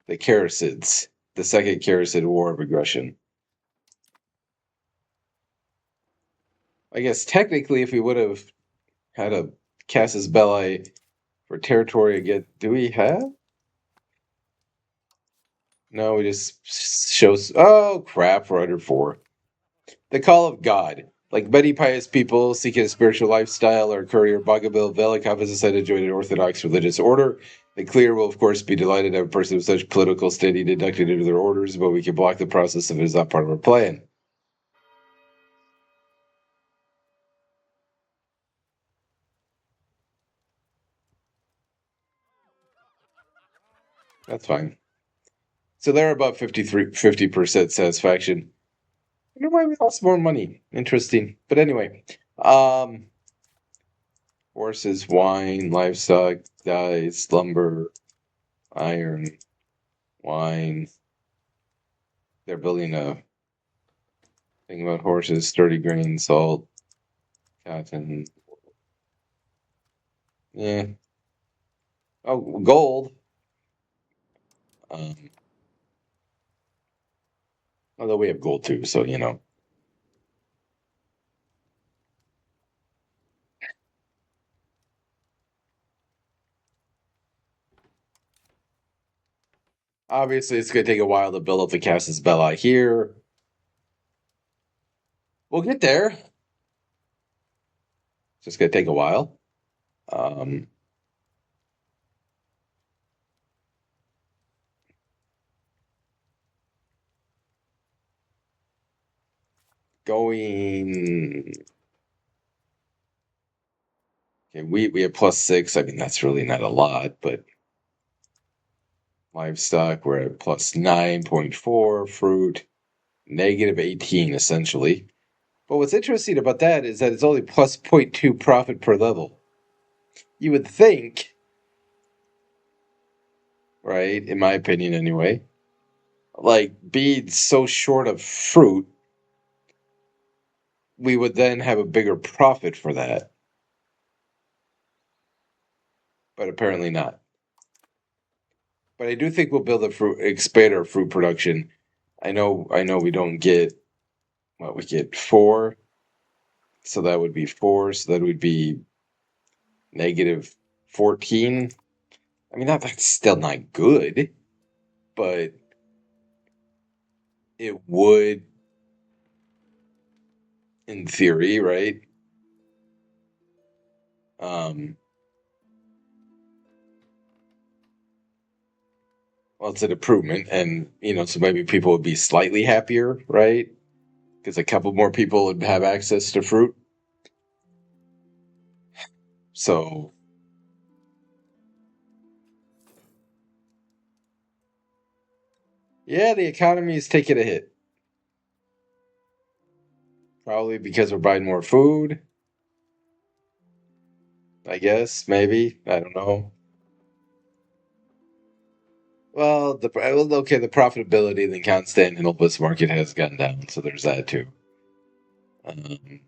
The Karasids. The second Karasid War of Aggression. I guess technically, if we would have had a Casus Belli for territory again, do we have? No, we just shows. Oh crap! We're under 4. The Call of God. Like many pious people seeking a spiritual lifestyle, our courier Bogomil Velikov has decided to join an Orthodox religious order. The clear will, of course, be delighted to have a person of such political standing inducted into their orders, but we can block the process if it is not part of our plan. That's fine. So they're about 50% satisfaction. I wonder why we lost more money. Interesting. But anyway, horses, wine, livestock, dyes, lumber, iron, wine. They're building a thing about horses, sturdy grain, salt, cotton. Yeah. Oh, gold. Um, although we have gold too, so you know. Obviously, it's going to take a while to build up the Casus Belli here. We'll get there. It's just going to take a while. Going. Okay, we have +6. I mean, that's really not a lot, but livestock, we're at +9.4. Fruit, -18, essentially. But what's interesting about that is that it's only +0.2 profit per level. You would think, right, in my opinion anyway, like being so short of fruit, we would then have a bigger profit for that. But apparently not. But I do think we'll build expand our fruit production. I know we don't get what we get 4, so that would be 4, so that would be -14. I mean, that's still not good, but it would, in theory, right? Well, it's an improvement, and so maybe people would be slightly happier, right? Because a couple more people would have access to fruit. So, yeah, the economy is taking a hit. Probably because we're buying more food, I guess, maybe. I don't know. Well, the profitability in the Constantinople market has gone down, so there's that too. Um,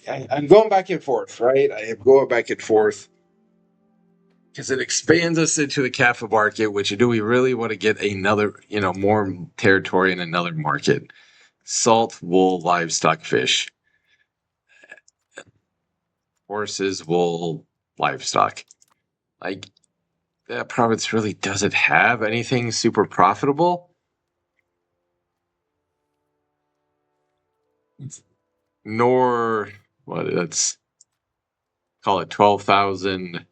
I'm going back and forth, right? I am going back and forth because it expands us into the CAFA market, which do we really want to get another, more territory in another market? Salt, wool, livestock, fish, horses, wool, livestock. Like, that province really doesn't have anything super profitable. Nor, what, let's call it 12,000,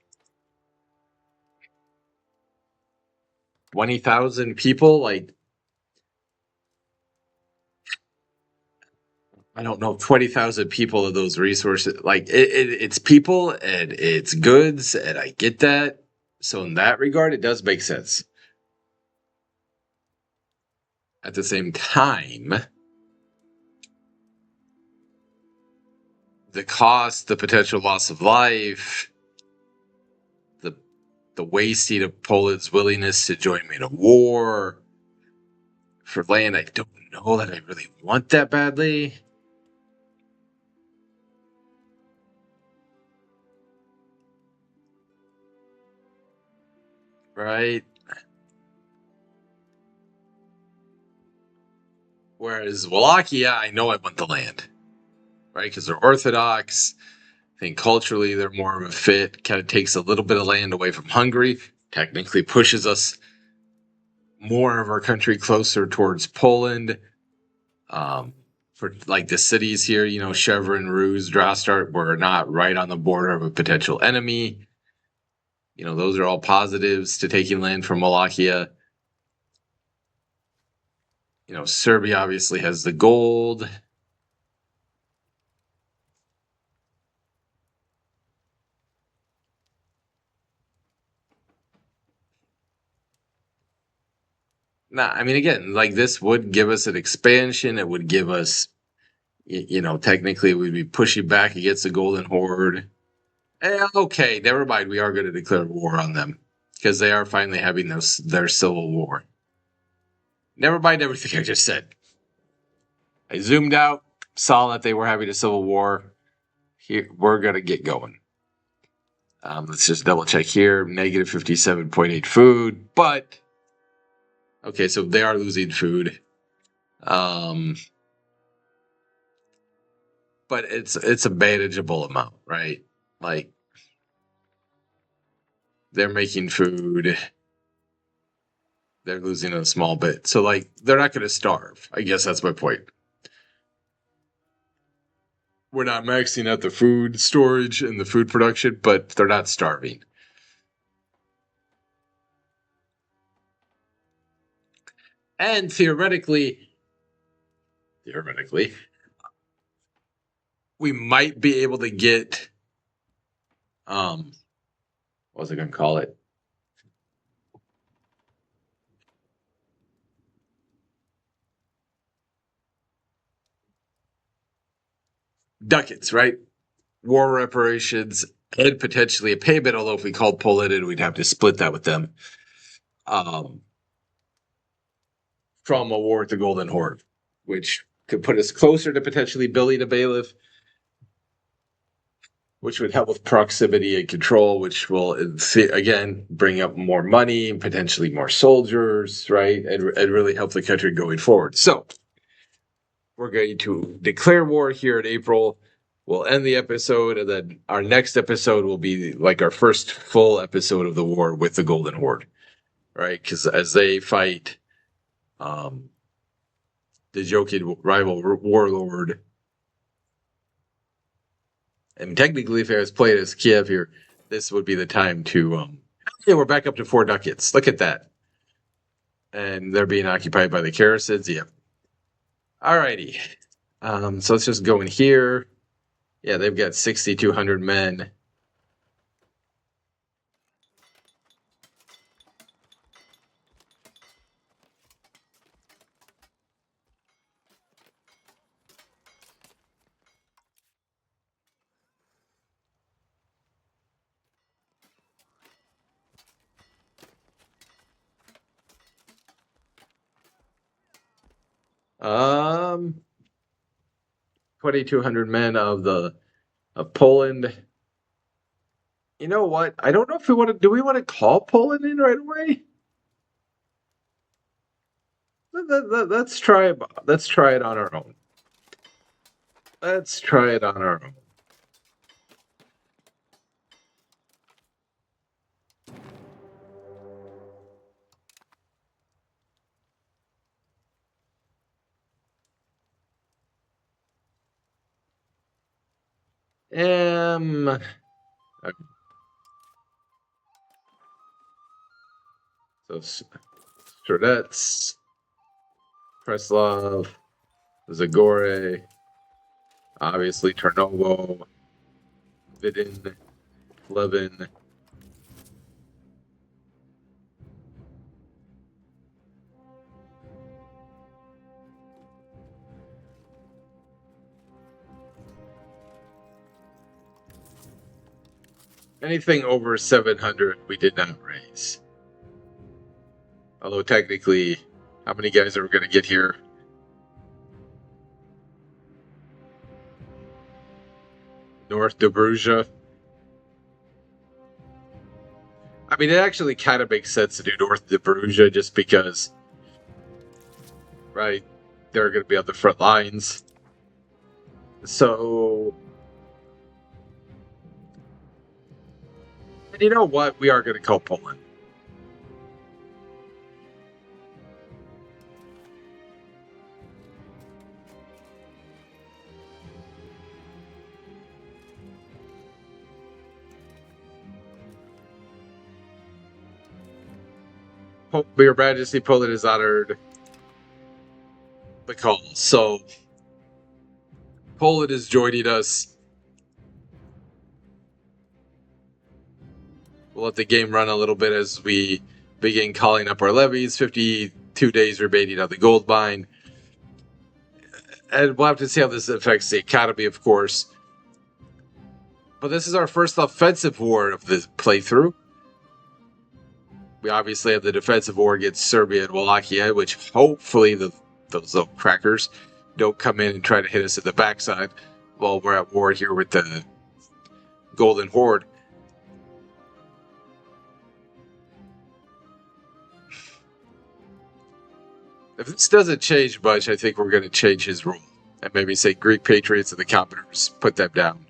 20,000 people. Like, I don't know, 20,000 people of those resources. Like, it's people and it's goods, and I get that. So, in that regard, it does make sense. At the same time, the cost, the potential loss of life, the the wasting of Poland's willingness to join me in a war for land I don't know that I really want that badly. Right? Whereas Wallachia, I know I want the land. right? Because they're Orthodox. I think culturally they're more of a fit. Kind of takes a little bit of land away from Hungary. Technically pushes us more of our country closer towards Poland. For like the cities here, you know, Chevron, Ruse, Drastart, we're not right on the border of a potential enemy. You know, those are all positives to taking land from Wallachia. You know, Serbia obviously has the gold. Nah, I mean, again, like this would give us an expansion. It would give us, you know, technically we'd be pushing back against the Golden Horde. Okay, never mind. We are going to declare war on them because they are finally having their civil war. Never mind everything I just said. I zoomed out, saw that they were having a civil war. Here, we're going to get going. Let's just double check here. Negative 57.8 food, but okay, so they are losing food. But it's a manageable amount, right? Like they're making food. They're losing a small bit. So like they're not going to starve. I guess that's my point. We're not maxing out the food storage and the food production, but they're not starving. And theoretically, we might be able to get what was I going to call it? Ducats, right? War reparations and potentially a payment, although if we called Poland in, we'd have to split that with them. From a war with the Golden Horde, which could put us closer to potentially building a bailiff, which would help with proximity and control, which will, again, bring up more money and potentially more soldiers, right? And really help the country going forward. So we're going to declare war here in April. We'll end the episode, and then our next episode will be like our first full episode of the war with the Golden Horde, right? Because as they fight the joking rival warlord, and technically, if I was playing as Kiev here, this would be the time to. Yeah, we're back up to 4 ducats. Look at that, and they're being occupied by the Karasids. Yep. Alrighty. So let's just go in here. Yeah, they've got 6,200 men. Um, 2,200 men of Poland. You know what? I don't know if we want to. Do we want to call Poland in right away? Let's try it. Let's try it on our own. Let's try it on our own. Okay. So Stradets, Preslov, Zagore, obviously Tarnovo, Vidin, Levin. Anything over 700 we did not raise. Although technically, how many guys are we going to get here? North Dobruja. I mean, it actually kind of makes sense to do North Dobruja just because, right, they're going to be on the front lines. So, and you know what? We are going to call Poland. Your Majesty, Poland has honored the call. So, Poland is joining us. We'll let the game run a little bit as we begin calling up our levies. 52 days remaining on the gold mine. And we'll have to see how this affects the economy, of course. But this is our first offensive war of the playthrough. We obviously have the defensive war against Serbia and Wallachia, which hopefully those little crackers don't come in and try to hit us at the backside while we're at war here with the Golden Horde. If this doesn't change much, I think we're going to change his rule and maybe say Greek patriots and the commoners, put them down.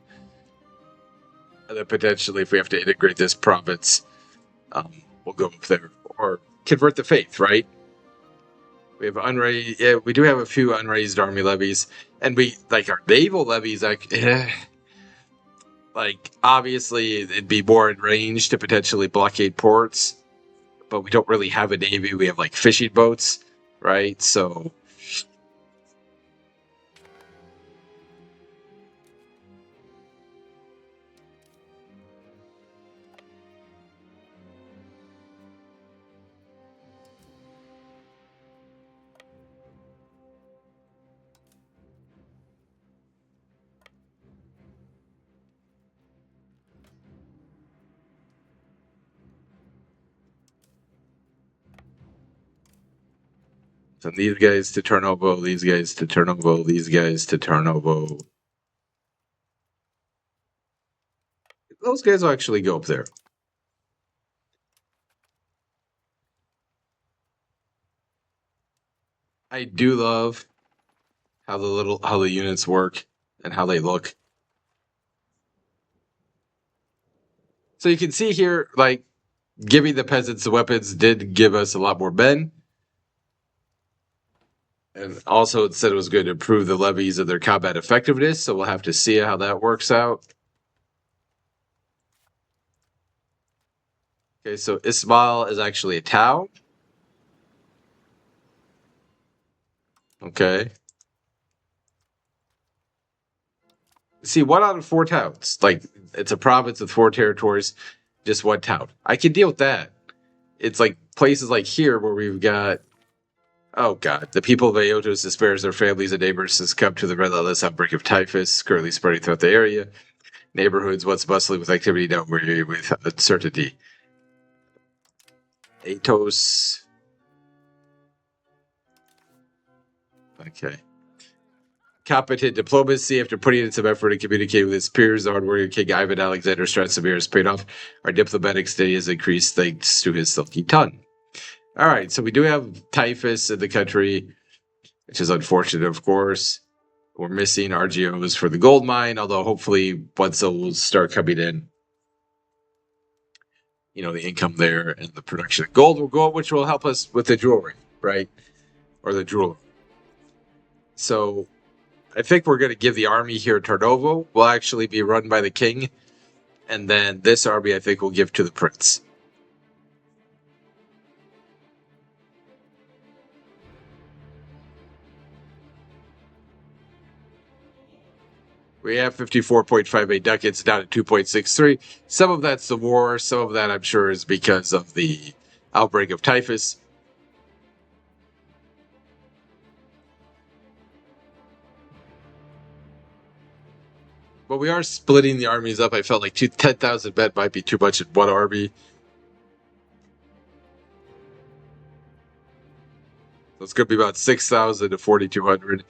And then potentially, if we have to integrate this province, we'll go up there or convert the faith, right? We have unraised. Yeah, we do have a few unraised army levies, and we like our naval levies. Like obviously, it'd be more in range to potentially blockade ports, but we don't really have a navy. We have like fishing boats, right? So. Send these guys to Tarnovo, these guys to Tarnovo, these guys to Tarnovo. Those guys will actually go up there. I do love how the units work and how they look. So you can see here, like, giving the peasants the weapons did give us a lot more men. And also it said it was going to improve the levies of their combat effectiveness, so we'll have to see how that works out. Okay, so Ismail is actually a town. Okay. See, 1 out of 4 towns. Like, it's a province with 4 territories, just 1 town. I can deal with that. It's like places like here where we've got, oh god, the people of Aotos despair as their families and neighbors succumb to the relentless outbreak of typhus currently spreading throughout the area. Neighborhoods once bustling with activity now weary with uncertainty. Atos. Okay. Competent diplomacy after putting in some effort to communicate with his peers. The hardworking King Ivan Alexander Strasimir has paid off. Our diplomatic stay has increased thanks to his silky tongue. All right, so we do have typhus in the country, which is unfortunate, of course. We're missing RGOs for the gold mine, although hopefully once those start coming in, you know, the income there and the production of gold will go up, which will help us with the jewelry, right? Or the jewelry. So I think we're going to give the army here Tarnovo will actually be run by the king. And then this army, I think, we'll give to the prince. We have 54.58 ducats down to 2.63. Some of that's the war. Some of that, I'm sure, is because of the outbreak of typhus. But we are splitting the armies up. I felt like 10,000 men might be too much in one army. So it's going to be about 6,000 to 4,200.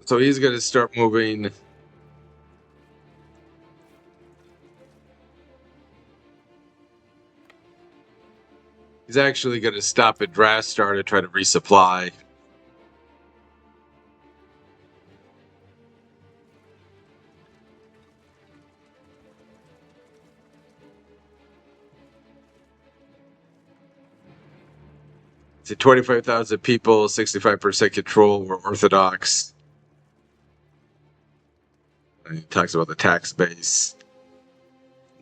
So he's going to start moving. He's actually going to stop at Drastar to try to resupply. It's 25,000 people, 65% control. We're Orthodox. And he talks about the tax base.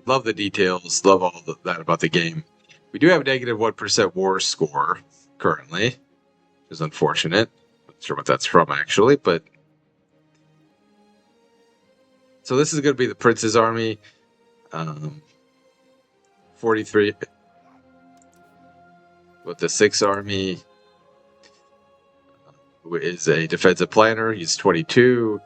Love the details. Love all that about the game. We do have a negative 1% war score currently, which is unfortunate. Not sure what that's from actually, but so this is going to be the Prince's army. 43 with the 6th army, who is a defensive planner. He's 22.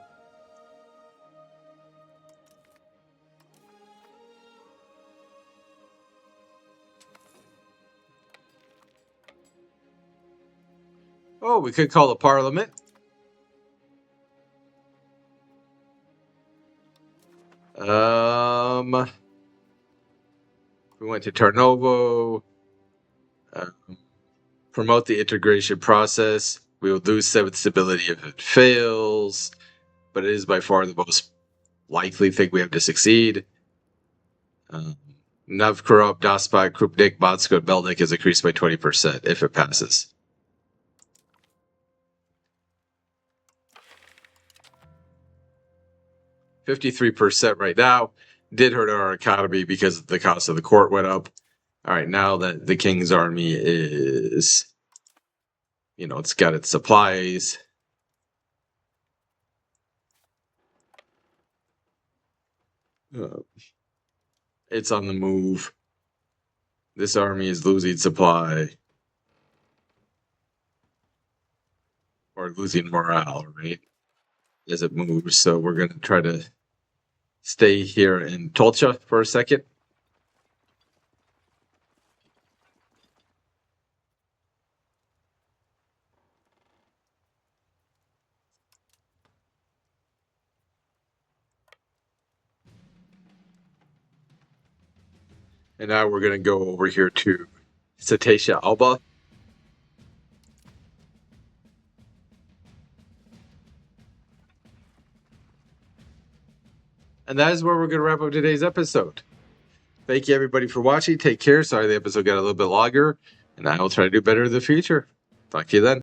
Oh, we could call a parliament. We went to Tarnovo. Promote the integration process. We will lose 7th stability if it fails, but it is by far the most likely thing we have to succeed. Novkorov, Daspak, Krupnik, Matsko, and Melnik is increased by 20% if it passes. $53% right now. Did hurt our economy because the cost of the court went up. All right, now that the king's army is, it's got its supplies. It's on the move. This army is losing supply. Or losing morale, right? As it moves. So we're going to try to stay here in Tolcha for a second. And now we're going to go over here to Cetacea Alba. And that is where we're going to wrap up today's episode. Thank you, everybody, for watching. Take care. Sorry the episode got a little bit longer, and I will try to do better in the future. Talk to you then.